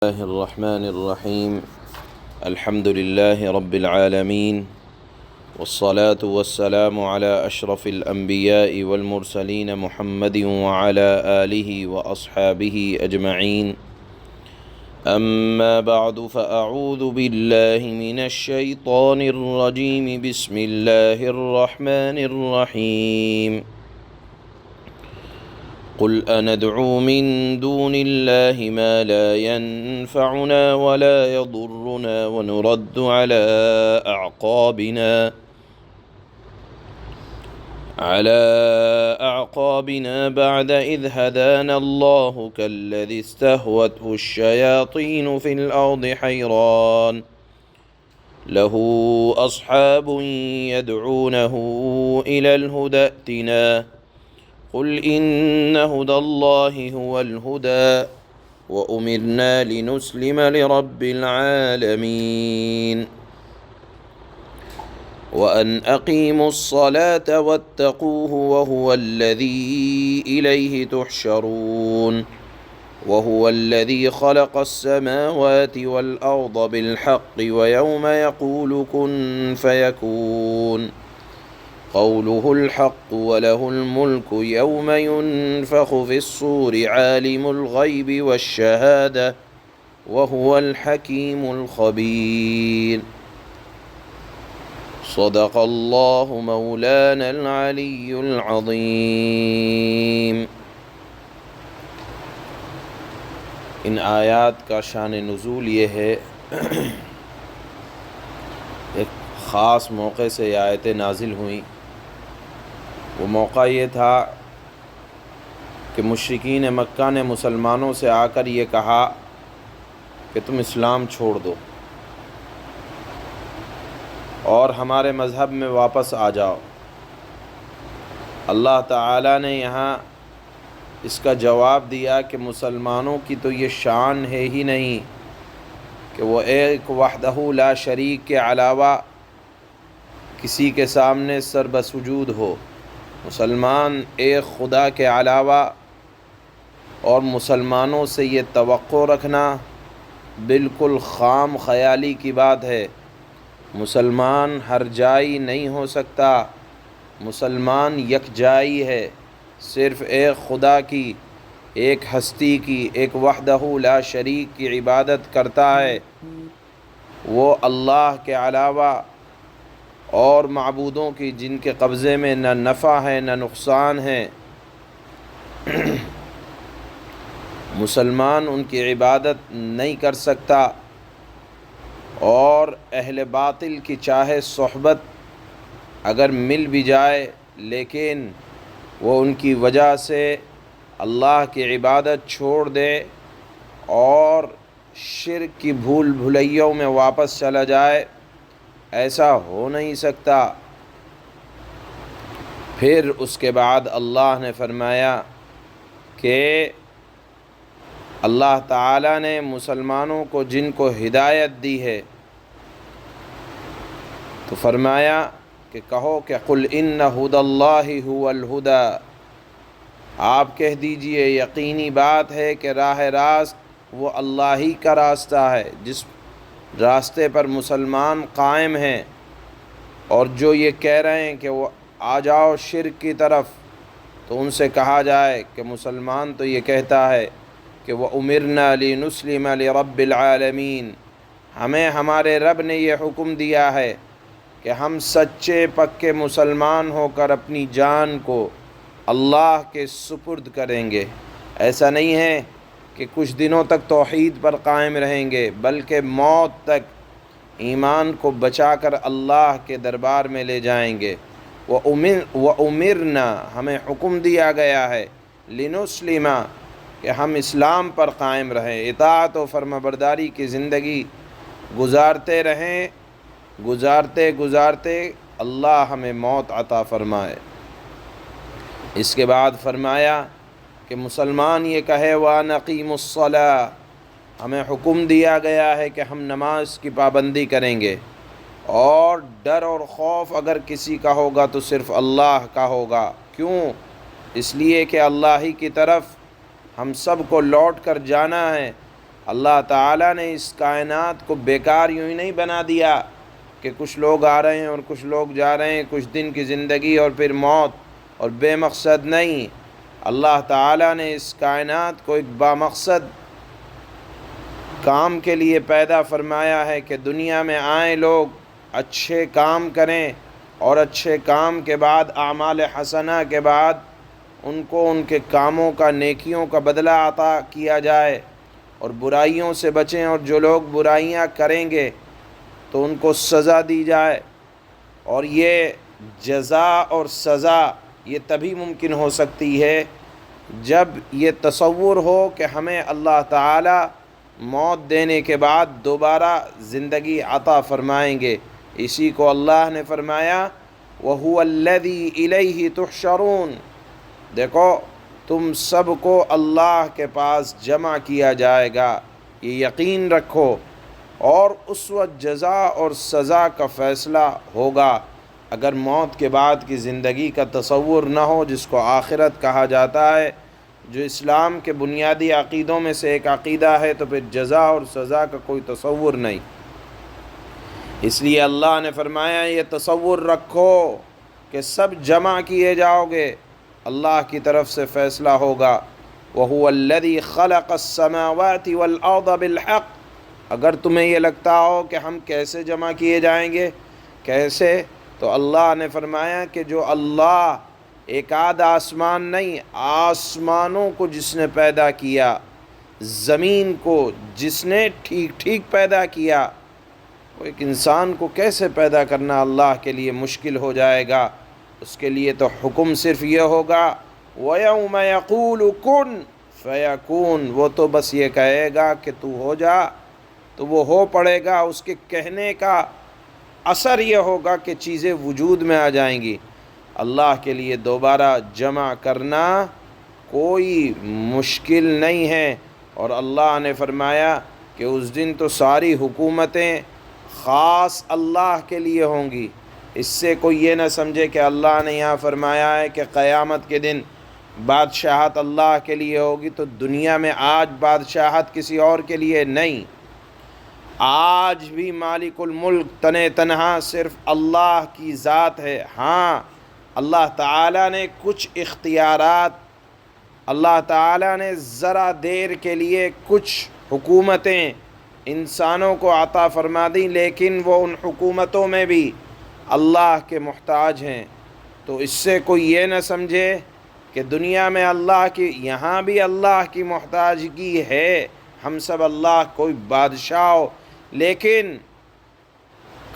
الله الرحمن الرحيم الحمد لله رب العالمين والصلاة والسلام على أشرف الأنبياء والمرسلين محمد وعلى آله وأصحابه أجمعين أما بعد فأعوذ بالله من الشيطان الرجيم بسم الله الرحمن الرحيم قل أندعو من دون الله ما لا ينفعنا ولا يضرنا ونرد على أعقابنا بعد إذ هدانا الله كالذي استهوته الشياطين في الأرض حيران له أصحاب يدعونه إلى الهدى ائتنا قل إن هدى الله هو الهدى وأمرنا لنسلم لرب العالمين وأن أقيموا الصلاة واتقوه وهو الذي إليه تحشرون وهو الذي خلق السماوات والأرض بالحق ويوم يقول كن فيكون قوله الحق وله الملك يوم ينفخ في الصور عالم الغيب والشهادة وهو الحكيم الخبير صدق الله مولانا العلي العظيم۔ ان آیات کا شان نزول یہ ہے، ایک خاص موقع سے یہ آیتیں نازل ہوئیں۔ وہ موقع یہ تھا کہ مشرکین مکہ نے مسلمانوں سے آ کر یہ کہا کہ تم اسلام چھوڑ دو اور ہمارے مذہب میں واپس آ جاؤ۔ اللہ تعالیٰ نے یہاں اس کا جواب دیا کہ مسلمانوں کی تو یہ شان ہے ہی نہیں کہ وہ ایک وحدہ لا شریک کے علاوہ کسی کے سامنے سر بسجود ہو۔ مسلمان ایک خدا کے علاوہ اور مسلمانوں سے یہ توقع رکھنا بالکل خام خیالی کی بات ہے۔ مسلمان ہر جائی نہیں ہو سکتا، مسلمان یکجائی ہے، صرف ایک خدا کی، ایک ہستی کی، ایک وحدہ لا شریک کی عبادت کرتا ہے۔ وہ اللہ کے علاوہ اور معبودوں کی جن کے قبضے میں نہ نفع ہے نہ نقصان ہے، مسلمان ان کی عبادت نہیں کر سکتا، اور اہل باطل کی چاہے صحبت اگر مل بھی جائے لیکن وہ ان کی وجہ سے اللہ کی عبادت چھوڑ دے اور شرک کی بھول بھلیوں میں واپس چلا جائے، ایسا ہو نہیں سکتا۔ پھر اس کے بعد اللہ نے فرمایا کہ اللہ تعالیٰ نے مسلمانوں کو جن کو ہدایت دی ہے تو فرمایا کہ کہو کہ قل ان ھدی اللہ ھو الھدی، آپ کہہ دیجئے یقینی بات ہے کہ راہ راست وہ اللہ ہی کا راستہ ہے، جس راستے پر مسلمان قائم ہیں۔ اور جو یہ کہہ رہے ہیں کہ وہ آ جاؤ شرک کی طرف، تو ان سے کہا جائے کہ مسلمان تو یہ کہتا ہے کہ وَأُمِرْنَا لِنُسْلِمَ لِرَبِّ الْعَالَمِينَ، ہمیں ہمارے رب نے یہ حکم دیا ہے کہ ہم سچے پکے مسلمان ہو کر اپنی جان کو اللہ کے سپرد کریں گے۔ ایسا نہیں ہے کہ کچھ دنوں تک توحید پر قائم رہیں گے، بلکہ موت تک ایمان کو بچا کر اللہ کے دربار میں لے جائیں گے۔ وَأُمِرْنَا، ہمیں حکم دیا گیا ہے، لِنُسْلِمَ، کہ ہم اسلام پر قائم رہیں، اطاعت و فرمانبرداری کی زندگی گزارتے رہیں، گزارتے گزارتے اللہ ہمیں موت عطا فرمائے۔ اس کے بعد فرمایا کہ مسلمان یہ کہے وَأَنْ أَقِيمُوا الصَّلَاةَ، ہمیں حکم دیا گیا ہے کہ ہم نماز کی پابندی کریں گے، اور ڈر اور خوف اگر کسی کا ہوگا تو صرف اللہ کا ہوگا۔ کیوں؟ اس لیے کہ اللہ ہی کی طرف ہم سب کو لوٹ کر جانا ہے، اللہ تعالیٰ نے اس کائنات کو بیکار یوں ہی نہیں بنا دیا کہ کچھ لوگ آ رہے ہیں اور کچھ لوگ جا رہے ہیں، کچھ دن کی زندگی اور پھر موت، اور بے مقصد نہیں۔ اللہ تعالیٰ نے اس کائنات کو ایک بامقصد کام کے لیے پیدا فرمایا ہے کہ دنیا میں آئیں لوگ، اچھے کام کریں، اور اچھے کام کے بعد اعمال حسنہ کے بعد ان کو ان کے کاموں کا، نیکیوں کا بدلہ عطا کیا جائے، اور برائیوں سے بچیں، اور جو لوگ برائیاں کریں گے تو ان کو سزا دی جائے۔ اور یہ جزا اور سزا یہ تبھی ممکن ہو سکتی ہے جب یہ تصور ہو کہ ہمیں اللہ تعالیٰ موت دینے کے بعد دوبارہ زندگی عطا فرمائیں گے۔ اسی کو اللہ نے فرمایا وَهُوَ الَّذِي إِلَيْهِ تُحْشَرُونَ، دیکھو تم سب کو اللہ کے پاس جمع کیا جائے گا، یہ یقین رکھو، اور اس وقت جزا اور سزا کا فیصلہ ہوگا۔ اگر موت کے بعد کی زندگی کا تصور نہ ہو، جس کو آخرت کہا جاتا ہے، جو اسلام کے بنیادی عقیدوں میں سے ایک عقیدہ ہے، تو پھر جزا اور سزا کا کوئی تصور نہیں۔ اس لیے اللہ نے فرمایا یہ تصور رکھو کہ سب جمع کیے جاؤ گے، اللہ کی طرف سے فیصلہ ہوگا۔ وَهُوَ الَّذِي خَلَقَ السَّمَاوَاتِ وَالْأَرْضَ بِالْحَقِّ، اگر تمہیں یہ لگتا ہو کہ ہم کیسے جمع کیے جائیں گے، کیسے، تو اللہ نے فرمایا کہ جو اللہ ایک آدھ آسمان نہیں، آسمانوں کو جس نے پیدا کیا، زمین کو جس نے ٹھیک ٹھیک پیدا کیا، وہ ایک انسان کو کیسے پیدا کرنا اللہ کے لیے مشکل ہو جائے گا؟ اس کے لیے تو حکم صرف یہ ہوگا وَيَوْمَ يَقُولُ كُن فَيَكُونُ، وہ تو بس یہ کہے گا کہ تو ہو جا، تو وہ ہو پڑے گا۔ اس کے کہنے کا اثر یہ ہوگا کہ چیزیں وجود میں آ جائیں گی۔ اللہ کے لیے دوبارہ جمع کرنا کوئی مشکل نہیں ہے، اور اللہ نے فرمایا کہ اس دن تو ساری حکومتیں خاص اللہ کے لیے ہوں گی۔ اس سے کوئی یہ نہ سمجھے کہ اللہ نے یہاں فرمایا ہے کہ قیامت کے دن بادشاہت اللہ کے لیے ہوگی، تو دنیا میں آج بادشاہت کسی اور کے لیے نہیں، آج بھی مالک الملک تنے تنہا صرف اللہ کی ذات ہے۔ ہاں اللہ تعالیٰ نے کچھ اختیارات، اللہ تعالیٰ نے ذرا دیر کے لیے کچھ حکومتیں انسانوں کو عطا فرما دیں، لیکن وہ ان حکومتوں میں بھی اللہ کے محتاج ہیں۔ تو اس سے کوئی یہ نہ سمجھے کہ دنیا میں اللہ کی، یہاں بھی اللہ کی محتاجگی ہے، ہم سب اللہ کوئی بادشاہ ہو، لیکن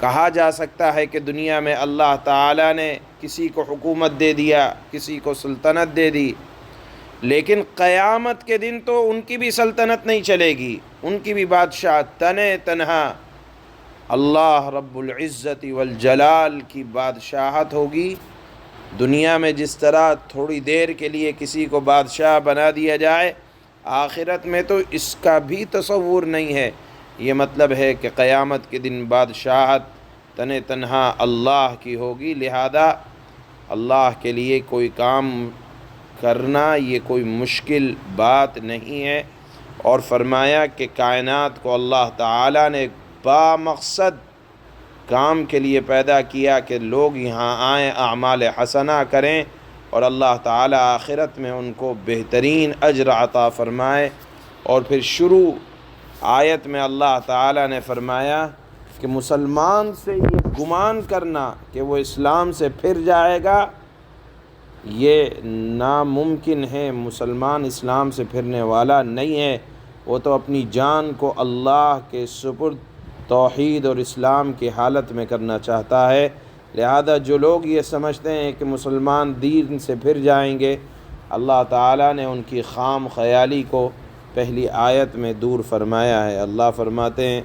کہا جا سکتا ہے کہ دنیا میں اللہ تعالیٰ نے کسی کو حکومت دے دیا، کسی کو سلطنت دے دی، لیکن قیامت کے دن تو ان کی بھی سلطنت نہیں چلے گی، ان کی بھی بادشاہ تنے تنہا اللہ رب العزت والجلال کی بادشاہت ہوگی۔ دنیا میں جس طرح تھوڑی دیر کے لیے کسی کو بادشاہ بنا دیا جائے، آخرت میں تو اس کا بھی تصور نہیں ہے۔ یہ مطلب ہے کہ قیامت کے دن بادشاہت تنے تنہا اللہ کی ہوگی، لہذا اللہ کے لیے کوئی کام کرنا یہ کوئی مشکل بات نہیں ہے۔ اور فرمایا کہ کائنات کو اللہ تعالیٰ نے بامقصد کام کے لیے پیدا کیا کہ لوگ یہاں آئیں، اعمال حسنہ کریں، اور اللہ تعالیٰ آخرت میں ان کو بہترین اجر عطا فرمائے۔ اور پھر شروع آیت میں اللہ تعالیٰ نے فرمایا کہ مسلمان سے یہ گمان کرنا کہ وہ اسلام سے پھر جائے گا، یہ ناممکن ہے۔ مسلمان اسلام سے پھرنے والا نہیں ہے، وہ تو اپنی جان کو اللہ کے سپرد توحید اور اسلام کی حالت میں کرنا چاہتا ہے۔ لہذا جو لوگ یہ سمجھتے ہیں کہ مسلمان دین سے پھر جائیں گے، اللہ تعالیٰ نے ان کی خام خیالی کو پہلی آیت میں دور فرمایا ہے۔ اللہ فرماتے ہیں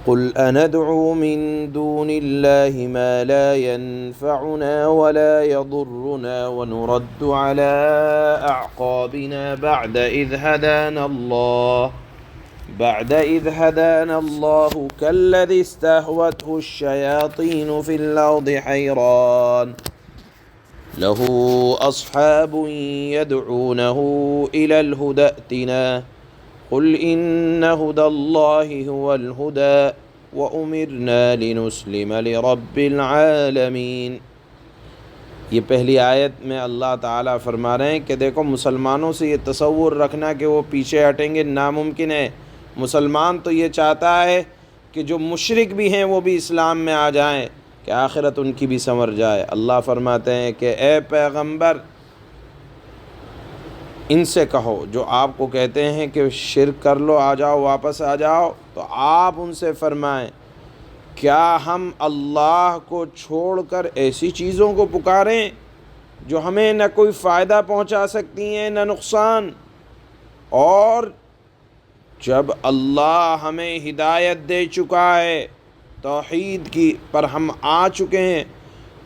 قُلْ أَنَدْعُو مِن دُونِ اللَّهِ مَا لَا يَنفَعُنَا وَلَا يَضُرُّنَا وَنُرَدُّ عَلَىٰ أَعْقَابِنَا بعد إذ هدانا الله كالذي استهوته الشياطين في الأرض لہ اصحاب یدعونہ الی الہدی ائتنا قل ان ہدی اللہ هو الہدی وامرنا لنسلم لرب العالمین۔ یہ پہلی آیت میں اللہ تعالیٰ فرما رہے ہیں کہ دیکھو مسلمانوں سے یہ تصور رکھنا کہ وہ پیچھے ہٹیں گے ناممکن ہے۔ مسلمان تو یہ چاہتا ہے کہ جو مشرک بھی ہیں وہ بھی اسلام میں آ جائیں، کہ آخرت ان کی بھی سنور جائے۔ اللہ فرماتے ہیں کہ اے پیغمبر ان سے کہو جو آپ کو کہتے ہیں کہ شرک کر لو، آ جاؤ، واپس آ جاؤ، تو آپ ان سے فرمائیں کیا ہم اللہ کو چھوڑ کر ایسی چیزوں کو پکاریں جو ہمیں نہ کوئی فائدہ پہنچا سکتی ہیں نہ نقصان؟ اور جب اللہ ہمیں ہدایت دے چکا ہے، توحید کی پر ہم آ چکے ہیں،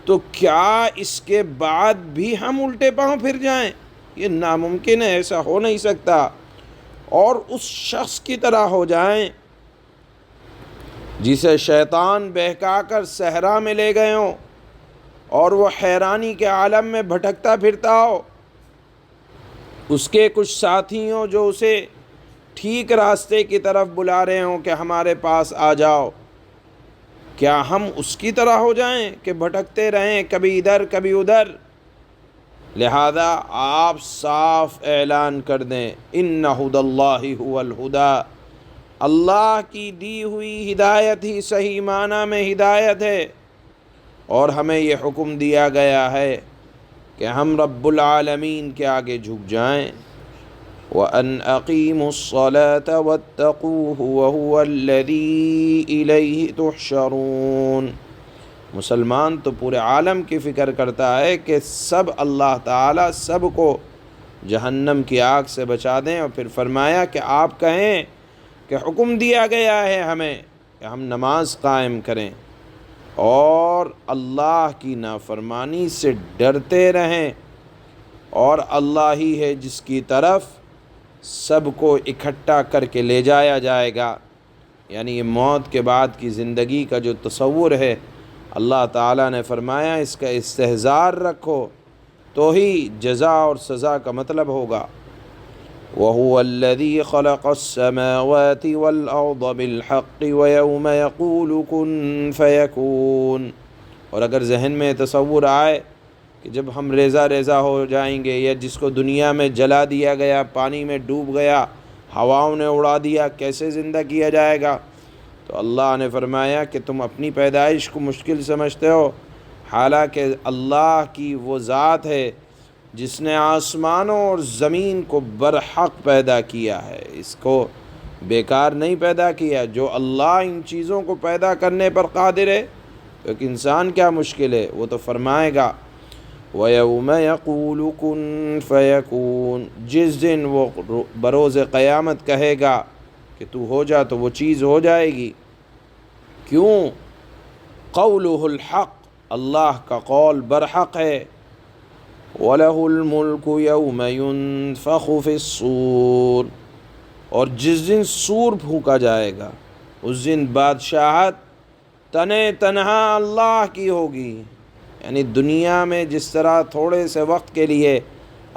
تو کیا اس کے بعد بھی ہم الٹے پاؤں پھر جائیں؟ یہ ناممکن ہے، ایسا ہو نہیں سکتا۔ اور اس شخص کی طرح ہو جائیں جسے شیطان بہکا کر صحرا میں لے گئے ہوں اور وہ حیرانی کے عالم میں بھٹکتا پھرتا ہو، اس کے کچھ ساتھی ہوں جو اسے ٹھیک راستے کی طرف بلا رہے ہوں کہ ہمارے پاس آ جاؤ، کیا ہم اس کی طرح ہو جائیں کہ بھٹکتے رہیں کبھی ادھر کبھی ادھر؟ لہذا آپ صاف اعلان کر دیں ان ہدی اللہ هو الہدی، اللہ کی دی ہوئی ہدایت ہی صحیح معنی میں ہدایت ہے، اور ہمیں یہ حکم دیا گیا ہے کہ ہم رب العالمین کے آگے جھک جائیں۔ وَأَنْ أَقِيمُوا الصَّلَاةَ وَاتَّقُوهُ وَهُوَ الَّذِي إِلَيْهِ تُحْشَرُونَ۔ مسلمان تو پورے عالم کی فکر کرتا ہے کہ سب اللہ تعالیٰ سب کو جہنم کی آگ سے بچا دیں، اور پھر فرمایا کہ آپ کہیں کہ حکم دیا گیا ہے ہمیں کہ ہم نماز قائم کریں اور اللہ کی نافرمانی سے ڈرتے رہیں، اور اللہ ہی ہے جس کی طرف سب کو اکٹھا کر کے لے جایا جائے گا۔ یعنی یہ موت کے بعد کی زندگی کا جو تصور ہے، اللہ تعالیٰ نے فرمایا اس کا استحضار رکھو تو ہی جزا اور سزا کا مطلب ہوگا۔ وَهُوَ الَّذِي خَلَقَ السَّمَاوَاتِ وَالْأَرْضَ بِالْحَقِّ وَيَوْمَ يَقُولُ كُن فَيَكُونُ۔ اور اگر ذہن میں تصور آئے کہ جب ہم ریزہ ریزہ ہو جائیں گے، یا جس کو دنیا میں جلا دیا گیا، پانی میں ڈوب گیا، ہواؤں نے اڑا دیا، کیسے زندہ کیا جائے گا؟ تو اللہ نے فرمایا کہ تم اپنی پیدائش کو مشکل سمجھتے ہو، حالانکہ اللہ کی وہ ذات ہے جس نے آسمانوں اور زمین کو برحق پیدا کیا ہے، اس کو بیکار نہیں پیدا کیا۔ جو اللہ ان چیزوں کو پیدا کرنے پر قادر ہے، تو ایک انسان کیا مشکل ہے، وہ تو فرمائے گا وَيَوْمَ يَقُولُ كُن فَيَكُونُ، جس دن وہ بروز قیامت کہے گا کہ تو ہو جا، تو وہ چیز ہو جائے گی۔ کیوں؟ قولہ الحق، اللہ کا قول برحق ہے۔ وَلَهُ الْمُلْكُ يَوْمَ يُنفَخُ فِي الصُّورِ، اور جس دن سور پھونکا جائے گا اس دن بادشاہت تنے تنہا اللہ کی ہوگی۔ یعنی دنیا میں جس طرح تھوڑے سے وقت کے لیے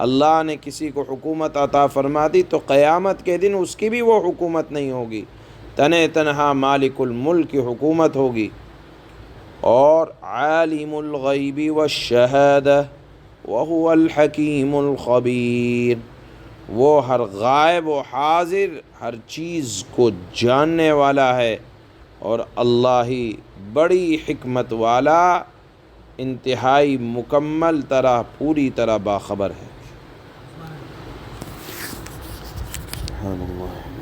اللہ نے کسی کو حکومت عطا فرما دی، تو قیامت کے دن اس کی بھی وہ حکومت نہیں ہوگی، تنے تنہا مالک الملک کی حکومت ہوگی۔ اور عالم الغیب والشہادہ وہو الحکیم الخبیر، وہ ہر غائب و حاضر ہر چیز کو جاننے والا ہے، اور اللہ ہی بڑی حکمت والا، انتہائی مکمل طرح پوری طرح باخبر ہے۔ سبحان اللہ۔